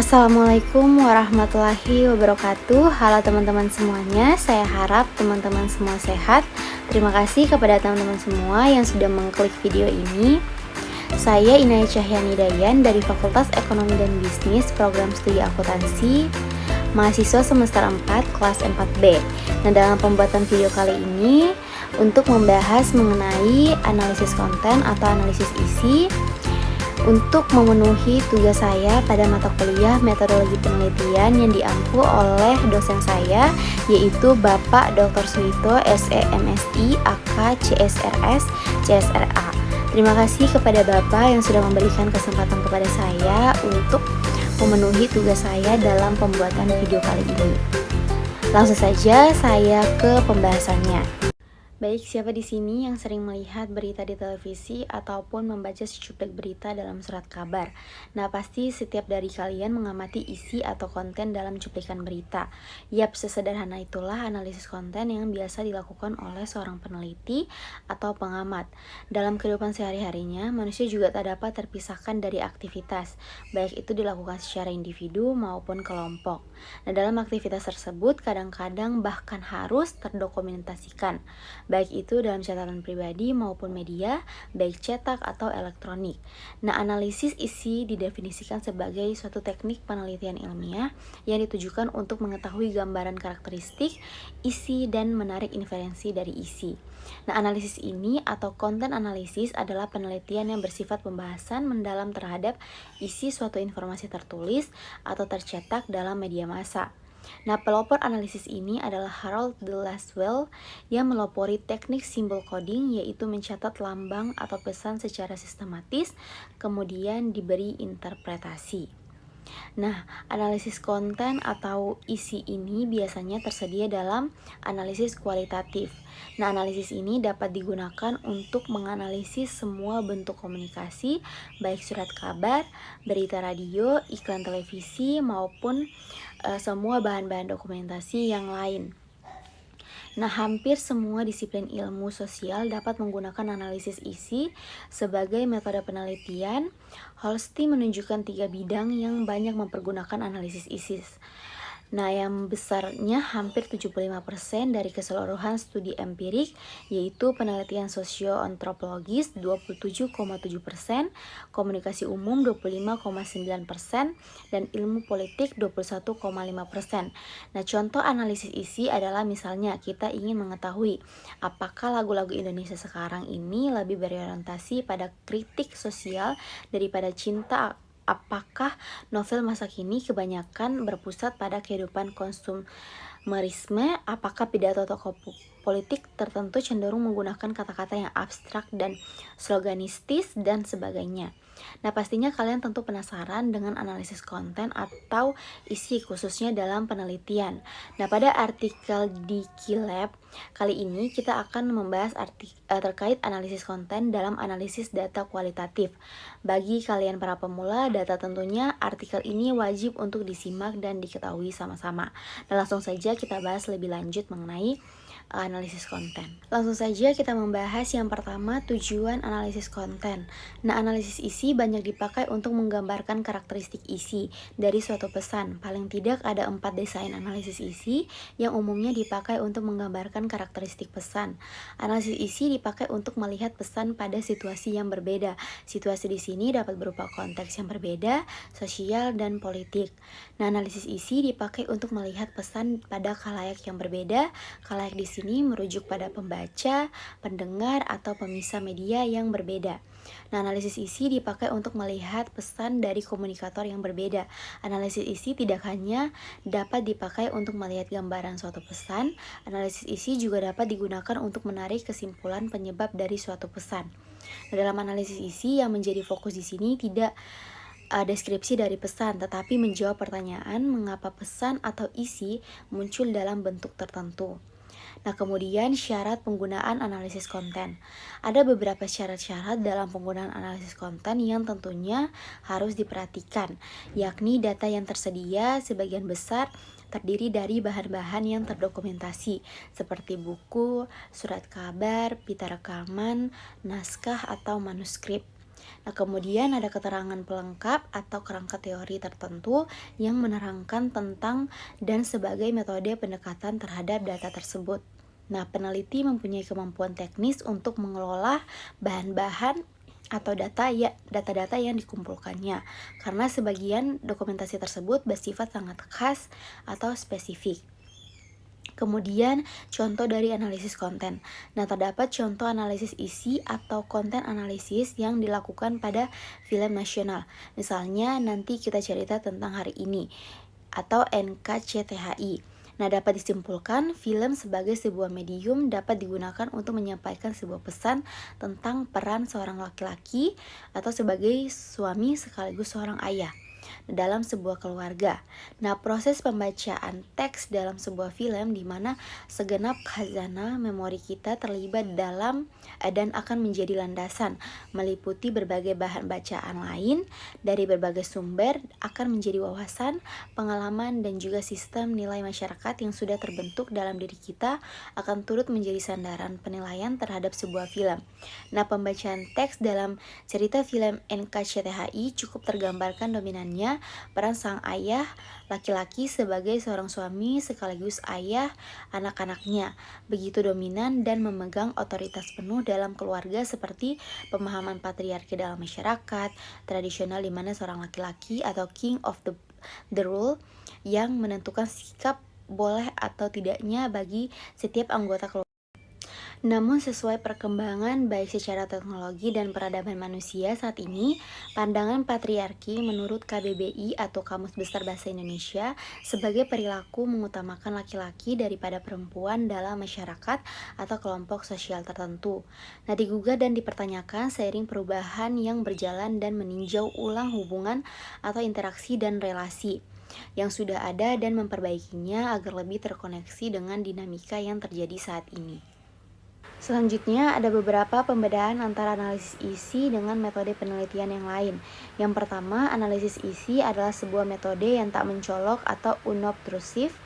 Assalamualaikum warahmatullahi wabarakatuh. Halo teman-teman semuanya, saya harap teman-teman semua sehat. Terima kasih kepada teman-teman semua yang sudah mengklik video ini. Saya Inaya Cahyani Dayan dari Fakultas Ekonomi dan Bisnis Program Studi Akuntansi, mahasiswa semester 4 kelas 4B. Nah, dalam pembuatan video kali ini untuk membahas mengenai analisis konten atau analisis isi untuk memenuhi tugas saya pada mata kuliah metodologi penelitian yang diampu oleh dosen saya, yaitu Bapak Dr. Suito SEMSI AK CSRS CSRA. Terima kasih kepada Bapak yang sudah memberikan kesempatan kepada saya untuk memenuhi tugas saya dalam pembuatan video kali ini. Langsung saja saya ke pembahasannya. Baik, siapa di sini yang sering melihat berita di televisi ataupun membaca secuplek berita dalam surat kabar? Nah, pasti setiap dari kalian mengamati isi atau konten dalam cuplikan berita. Yap, sesederhana itulah analisis konten yang biasa dilakukan oleh seorang peneliti atau pengamat. Dalam kehidupan sehari-harinya, manusia juga tak dapat terpisahkan dari aktivitas, baik itu dilakukan secara individu maupun kelompok. Nah, dalam aktivitas tersebut kadang-kadang bahkan harus terdokumentasikan, baik itu dalam catatan pribadi maupun media, baik cetak atau elektronik. Nah, analisis isi didefinisikan sebagai suatu teknik penelitian ilmiah yang ditujukan untuk mengetahui gambaran karakteristik isi dan menarik inferensi dari isi. Nah, analisis ini atau konten analisis adalah penelitian yang bersifat pembahasan mendalam terhadap isi suatu informasi tertulis atau tercetak dalam media massa. Nah, pelopor analisis ini adalah Harold de Lasswell yang melopori teknik simbol coding, yaitu mencatat lambang atau pesan secara sistematis, kemudian diberi interpretasi. Nah, analisis konten atau isi ini biasanya tersedia dalam analisis kualitatif. Nah, analisis ini dapat digunakan untuk menganalisis semua bentuk komunikasi, baik surat kabar, berita radio, iklan televisi, maupun semua bahan-bahan dokumentasi yang lain. Nah, hampir semua disiplin ilmu sosial dapat menggunakan analisis isi sebagai metode penelitian. Holsti menunjukkan 3 bidang yang banyak mempergunakan analisis isi. Nah, yang besarnya hampir 75% dari keseluruhan studi empirik, yaitu penelitian sosio-antropologis 27,7%, komunikasi umum 25,9%, dan ilmu politik 21,5%. Nah, contoh analisis isi adalah misalnya kita ingin mengetahui apakah lagu-lagu Indonesia sekarang ini lebih berorientasi pada kritik sosial daripada cinta. Apakah novel masa kini kebanyakan berpusat pada kehidupan konsumerisme? Apakah pidato tokoh politik tertentu cenderung menggunakan kata-kata yang abstrak dan sloganistis dan sebagainya? Nah, pastinya kalian tentu penasaran dengan analisis konten atau isi khususnya dalam penelitian. Nah, pada artikel di Kilab kali ini kita akan membahas terkait analisis konten dalam analisis data kualitatif. Bagi kalian para pemula, data tentunya artikel ini wajib untuk disimak dan diketahui sama-sama. Nah, langsung saja kita bahas lebih lanjut mengenai analisis konten. Langsung saja kita membahas yang pertama, tujuan analisis konten. Nah, analisis isi banyak dipakai untuk menggambarkan karakteristik isi dari suatu pesan. Paling tidak ada 4 desain analisis isi yang umumnya dipakai untuk menggambarkan karakteristik pesan. Analisis isi dipakai untuk melihat pesan pada situasi yang berbeda. Situasi di sini dapat berupa konteks yang berbeda, sosial dan politik. Nah, analisis isi dipakai untuk melihat pesan pada khalayak yang berbeda. Khalayak di sini merujuk pada pembaca, pendengar, atau pemirsa media yang berbeda. Nah, analisis isi dipakai untuk melihat pesan dari komunikator yang berbeda. Analisis isi tidak hanya dapat dipakai untuk melihat gambaran suatu pesan, analisis isi juga dapat digunakan untuk menarik kesimpulan penyebab dari suatu pesan. Nah, dalam analisis isi yang menjadi fokus di sini tidak deskripsi dari pesan, tetapi menjawab pertanyaan mengapa pesan atau isi muncul dalam bentuk tertentu. Nah, kemudian syarat penggunaan analisis konten. Ada beberapa syarat-syarat dalam penggunaan analisis konten yang tentunya harus diperhatikan, yakni data yang tersedia sebagian besar terdiri dari bahan-bahan yang terdokumentasi seperti buku, surat kabar, pita rekaman, naskah, atau manuskrip. Nah, kemudian ada keterangan pelengkap atau kerangka teori tertentu yang menerangkan tentang dan sebagai metode pendekatan terhadap data tersebut. Nah, peneliti mempunyai kemampuan teknis untuk mengelola bahan-bahan atau data-data yang dikumpulkannya, karena sebagian dokumentasi tersebut bersifat sangat khas atau spesifik. Kemudian, contoh dari analisis konten. Nah, terdapat contoh analisis isi atau konten analisis yang dilakukan pada film nasional. Misalnya, nanti kita cerita tentang hari ini atau NKCTHI. Nah, dapat disimpulkan, film sebagai sebuah medium dapat digunakan untuk menyampaikan sebuah pesan tentang peran seorang laki-laki atau sebagai suami sekaligus seorang ayah dalam sebuah keluarga. Nah, proses pembacaan teks dalam sebuah film di mana segenap khazanah memori kita terlibat dalam dan akan menjadi landasan, meliputi berbagai bahan bacaan lain dari berbagai sumber, akan menjadi wawasan, pengalaman, dan juga sistem nilai masyarakat yang sudah terbentuk dalam diri kita, akan turut menjadi sandaran penilaian terhadap sebuah film. Nah, pembacaan teks dalam cerita film NKCTHI cukup tergambarkan dominannya peran sang ayah laki-laki sebagai seorang suami sekaligus ayah anak-anaknya, begitu dominan dan memegang otoritas penuh dalam keluarga seperti pemahaman patriarki dalam masyarakat tradisional di mana seorang laki-laki atau king of the rule yang menentukan sikap boleh atau tidaknya bagi setiap anggota keluarga. Namun sesuai perkembangan baik secara teknologi dan peradaban manusia saat ini, pandangan patriarki menurut KBBI atau Kamus Besar Bahasa Indonesia sebagai perilaku mengutamakan laki-laki daripada perempuan dalam masyarakat atau kelompok sosial tertentu. Nah, digugah dan dipertanyakan seiring perubahan yang berjalan dan meninjau ulang hubungan atau interaksi dan relasi yang sudah ada dan memperbaikinya agar lebih terkoneksi dengan dinamika yang terjadi saat ini. Selanjutnya ada beberapa pembedaan antara analisis isi dengan metode penelitian yang lain. Yang pertama, analisis isi adalah sebuah metode yang tak mencolok atau unobtrusif,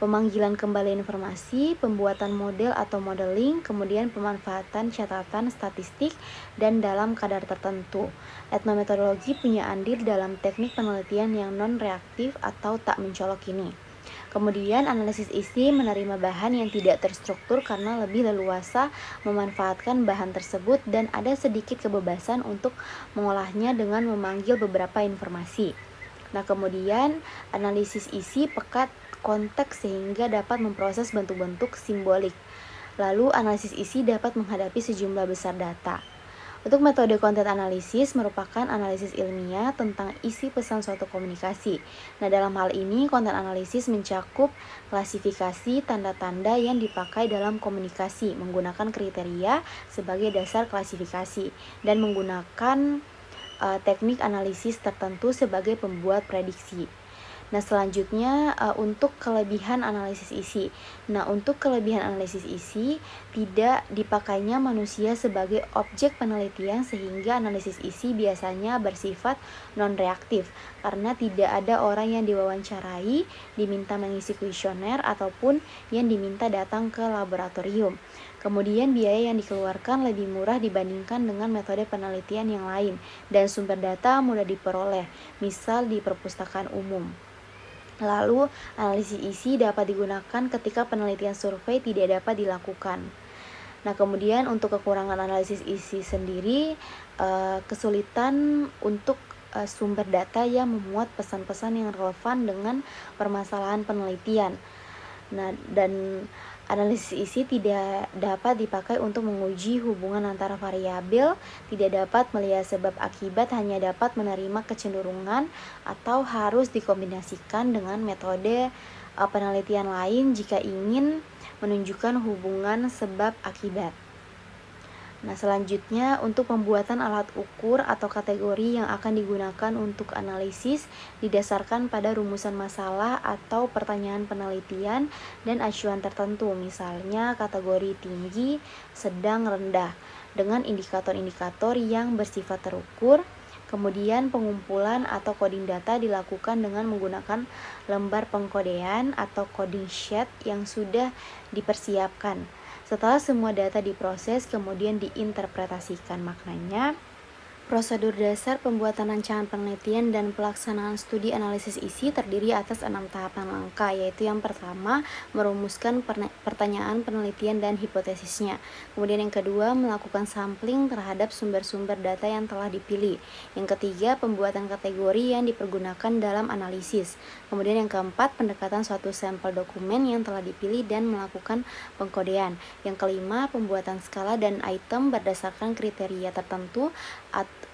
pemanggilan kembali informasi, pembuatan model atau modeling, kemudian pemanfaatan catatan statistik dan dalam kadar tertentu. Etnometodologi punya andil dalam teknik penelitian yang non-reaktif atau tak mencolok ini. Kemudian analisis isi menerima bahan yang tidak terstruktur karena lebih leluasa memanfaatkan bahan tersebut dan ada sedikit kebebasan untuk mengolahnya dengan memanggil beberapa informasi. Nah, kemudian analisis isi pekat konteks sehingga dapat memproses bentuk-bentuk simbolik. Lalu analisis isi dapat menghadapi sejumlah besar data. Untuk metode konten analisis merupakan analisis ilmiah tentang isi pesan suatu komunikasi. Nah, dalam hal ini konten analisis mencakup klasifikasi tanda-tanda yang dipakai dalam komunikasi menggunakan kriteria sebagai dasar klasifikasi dan menggunakan teknik analisis tertentu sebagai pembuat prediksi. Nah, selanjutnya untuk kelebihan analisis isi. Nah, untuk kelebihan analisis isi tidak dipakainya manusia sebagai objek penelitian sehingga analisis isi biasanya bersifat non-reaktif karena tidak ada orang yang diwawancarai, diminta mengisi kuesioner ataupun yang diminta datang ke laboratorium. Kemudian biaya yang dikeluarkan lebih murah dibandingkan dengan metode penelitian yang lain dan sumber data mudah diperoleh, misal di perpustakaan umum. Lalu, analisis isi dapat digunakan ketika penelitian survei tidak dapat dilakukan. Nah, kemudian untuk kekurangan analisis isi sendiri, kesulitan untuk sumber data yang memuat pesan-pesan yang relevan dengan permasalahan penelitian. Nah, dan analisis isi tidak dapat dipakai untuk menguji hubungan antara variabel, tidak dapat melihat sebab akibat, hanya dapat menerima kecenderungan atau harus dikombinasikan dengan metode penelitian lain jika ingin menunjukkan hubungan sebab akibat. Nah, selanjutnya untuk pembuatan alat ukur atau kategori yang akan digunakan untuk analisis didasarkan pada rumusan masalah atau pertanyaan penelitian dan acuan tertentu, misalnya kategori tinggi, sedang, rendah, dengan indikator-indikator yang bersifat terukur. Kemudian pengumpulan atau coding data dilakukan dengan menggunakan lembar pengkodean atau coding sheet yang sudah dipersiapkan. Setelah semua data diproses, kemudian diinterpretasikan maknanya. Prosedur dasar pembuatan rancangan penelitian dan pelaksanaan studi analisis isi terdiri atas 6 tahapan langkah, yaitu yang pertama, merumuskan pertanyaan penelitian dan hipotesisnya. Kemudian yang kedua, melakukan sampling terhadap sumber-sumber data yang telah dipilih. Yang ketiga, pembuatan kategori yang dipergunakan dalam analisis. Kemudian yang keempat, pendekatan suatu sampel dokumen yang telah dipilih dan melakukan pengkodean. Yang kelima, pembuatan skala dan item berdasarkan kriteria tertentu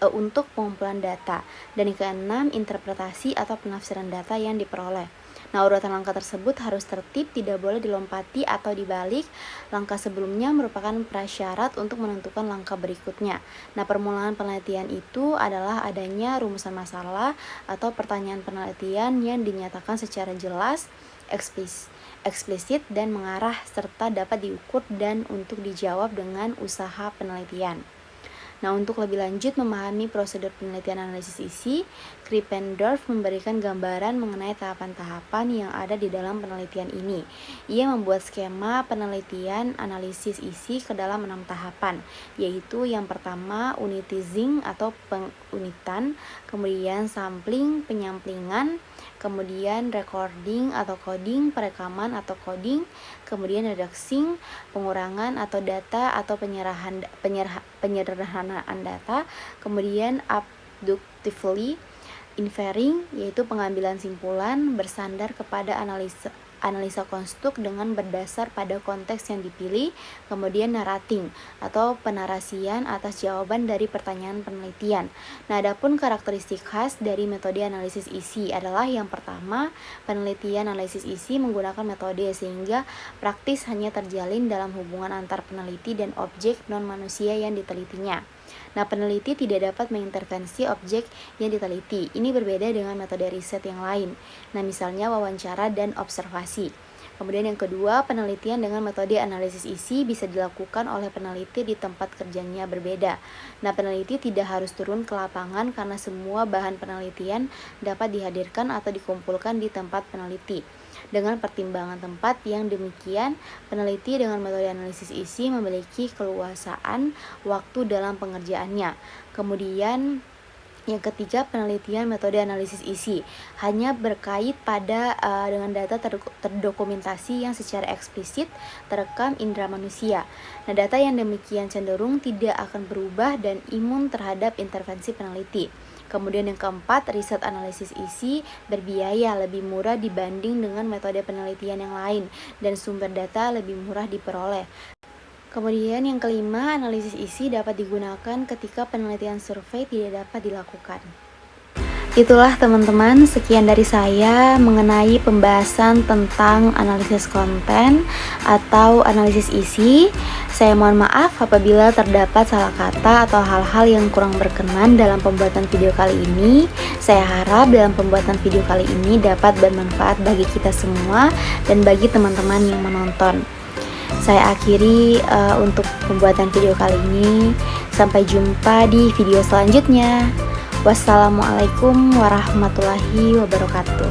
untuk pengumpulan data. Dan yang keenam, interpretasi atau penafsiran data yang diperoleh. Nah, urutan langkah tersebut harus tertib, tidak boleh dilompati atau dibalik. Langkah sebelumnya merupakan prasyarat untuk menentukan langkah berikutnya. Nah, permulaan penelitian itu adalah adanya rumusan masalah atau pertanyaan penelitian yang dinyatakan secara jelas, eksplisit dan mengarah serta dapat diukur dan untuk dijawab dengan usaha penelitian. Nah, untuk lebih lanjut memahami prosedur penelitian analisis isi, Krippendorff memberikan gambaran mengenai tahapan-tahapan yang ada di dalam penelitian ini. Ia membuat skema penelitian analisis isi ke dalam 6 tahapan, yaitu yang pertama unitizing atau pengunitan, kemudian sampling, penyamplingan, kemudian recording atau coding, perekaman atau coding, kemudian reducing, pengurangan atau data atau penyederhanaan data, kemudian abductively inferring, yaitu pengambilan simpulan bersandar kepada analisa konstruk dengan berdasar pada konteks yang dipilih, kemudian narrating atau penarasian atas jawaban dari pertanyaan penelitian. Nah, adapun karakteristik khas dari metode analisis isi adalah yang pertama, penelitian analisis isi menggunakan metode sehingga praktis hanya terjalin dalam hubungan antar peneliti dan objek non-manusia yang ditelitinya. Nah, peneliti tidak dapat mengintervensi objek yang diteliti. Ini berbeda dengan metode riset yang lain. Nah, misalnya wawancara dan observasi. Kemudian yang kedua, penelitian dengan metode analisis isi bisa dilakukan oleh peneliti di tempat kerjanya berbeda. Nah, peneliti tidak harus turun ke lapangan karena semua bahan penelitian dapat dihadirkan atau dikumpulkan di tempat peneliti. Dengan pertimbangan tempat yang demikian, peneliti dengan metode analisis isi memiliki keluasaan waktu dalam pengerjaannya. Kemudian yang ketiga, penelitian metode analisis isi hanya berkait pada dengan data terdokumentasi yang secara eksplisit terekam indera manusia. Nah, data yang demikian cenderung tidak akan berubah dan imun terhadap intervensi peneliti. Kemudian yang keempat, riset analisis isi berbiaya lebih murah dibanding dengan metode penelitian yang lain dan sumber data lebih murah diperoleh. Kemudian yang kelima, analisis isi dapat digunakan ketika penelitian survei tidak dapat dilakukan. Itulah teman-teman, sekian dari saya mengenai pembahasan tentang analisis konten atau analisis isi. Saya mohon maaf apabila terdapat salah kata atau hal-hal yang kurang berkenan dalam pembuatan video kali ini. Saya harap dalam pembuatan video kali ini dapat bermanfaat bagi kita semua dan bagi teman-teman yang menonton. Saya akhiri untuk pembuatan video kali ini. Sampai jumpa di video selanjutnya. Wassalamualaikum warahmatullahi wabarakatuh.